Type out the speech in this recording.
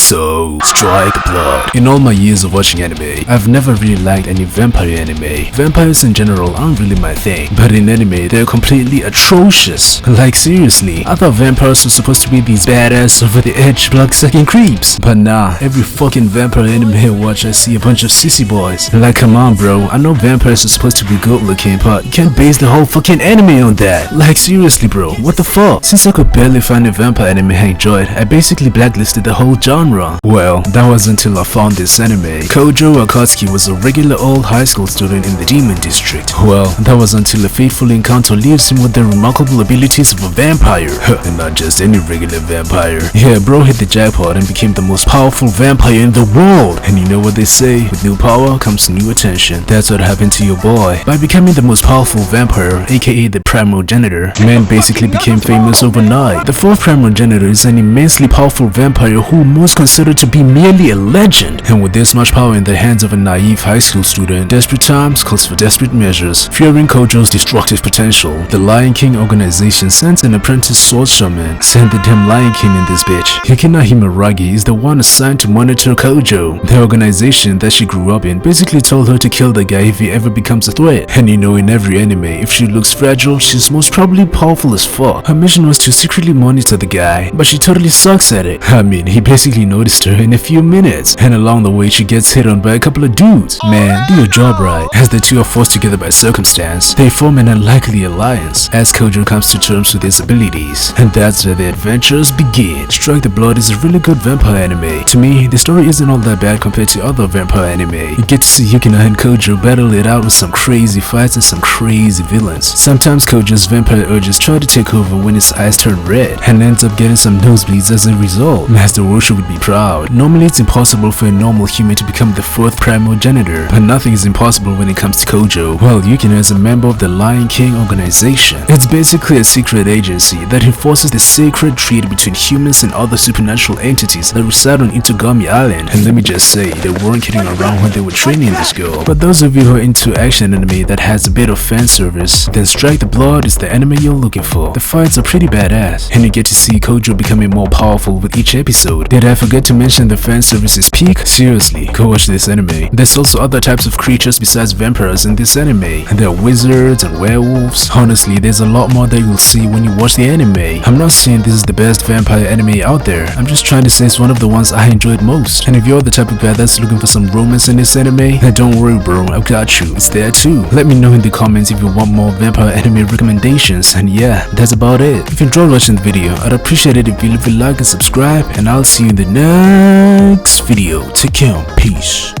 So, Strike Blood. In all my years of watching anime, I've never really liked any vampire anime. Vampires in general aren't really my thing, but in anime, they're completely atrocious. Like seriously, I thought vampires were supposed to be these badass over-the-edge blood-sucking creeps. But nah, every fucking vampire anime I watch, I see a bunch of sissy boys. Like, come on bro, I know vampires are supposed to be good-looking, but you can't base the whole fucking anime on that. Like seriously bro, what the fuck? Since I could barely find a vampire anime I enjoyed, I basically blacklisted the whole genre. Well, that was until I found this anime. Kojo Akatsuki was a regular old high school student in the Demon District. Well, that was until a fateful encounter leaves him with the remarkable abilities of a vampire. And not just any regular vampire. Yeah, bro hit the jackpot and became the most powerful vampire in the world. And you know what they say, with new power comes new attention. That's what happened to your boy. By becoming the most powerful vampire, aka the Primogenitor, man basically became famous overnight. The fourth Primogenitor is an immensely powerful vampire who most considered to be merely a legend. And with this much power in the hands of a naive high school student, desperate times calls for desperate measures. Fearing Kojo's destructive potential, the Lion King organization sends an apprentice sword shaman. Send the damn Lion King in this bitch. Hikina Himaragi is the one assigned to monitor Kojo. The organization that she grew up in basically told her to kill the guy if he ever becomes a threat. And you know, in every anime, if she looks fragile, she's most probably powerful as fuck. Her mission was to secretly monitor the guy, but she totally sucks at it. I mean, he basically noticed her in a few minutes, and along the way she gets hit on by a couple of dudes. Man, do your job right. As the two are forced together by circumstance, they form an unlikely alliance as Kojo comes to terms with his abilities. And that's where the adventures begin. Strike the Blood is a really good vampire anime. To me, the story isn't all that bad compared to other vampire anime. You get to see Yukina and Kojo battle it out with some crazy fights and some crazy villains. Sometimes Kojo's vampire urges try to take over when his eyes turn red, and ends up getting some nosebleeds as a result. Master Roshu would be proud. Normally it's impossible for a normal human to become the fourth Primogenitor, but nothing is impossible when it comes to Kojo. Well, Yukina is a member of the Lion King organization. It's basically a secret agency that enforces the sacred treaty between humans and other supernatural entities that reside on Itogami Island. And let me just say, they weren't kidding around when they were training this girl. But those of you who are into action anime that has a bit of fan service, then Strike the Blood is the anime you're looking for. The fights are pretty badass, and you get to see Kojo becoming more powerful with each episode. Did I forget to mention the fan service is peak? Seriously, go watch this anime. There's also other types of creatures besides vampires in this anime, and there are wizards and werewolves. Honestly, there's a lot more that you'll see when you watch the anime. I'm not saying this is the best vampire anime out there. I'm just trying to say it's one of the ones I enjoyed most. And if you're the type of guy that's looking for some romance in this anime, then don't worry bro, I've got you. It's there too. Let me know in the comments if you want more vampire anime recommendations, and yeah, that's about it. If you enjoyed watching the video, I'd appreciate it if you leave a like and subscribe, and I'll see you in the next video. Take care, peace.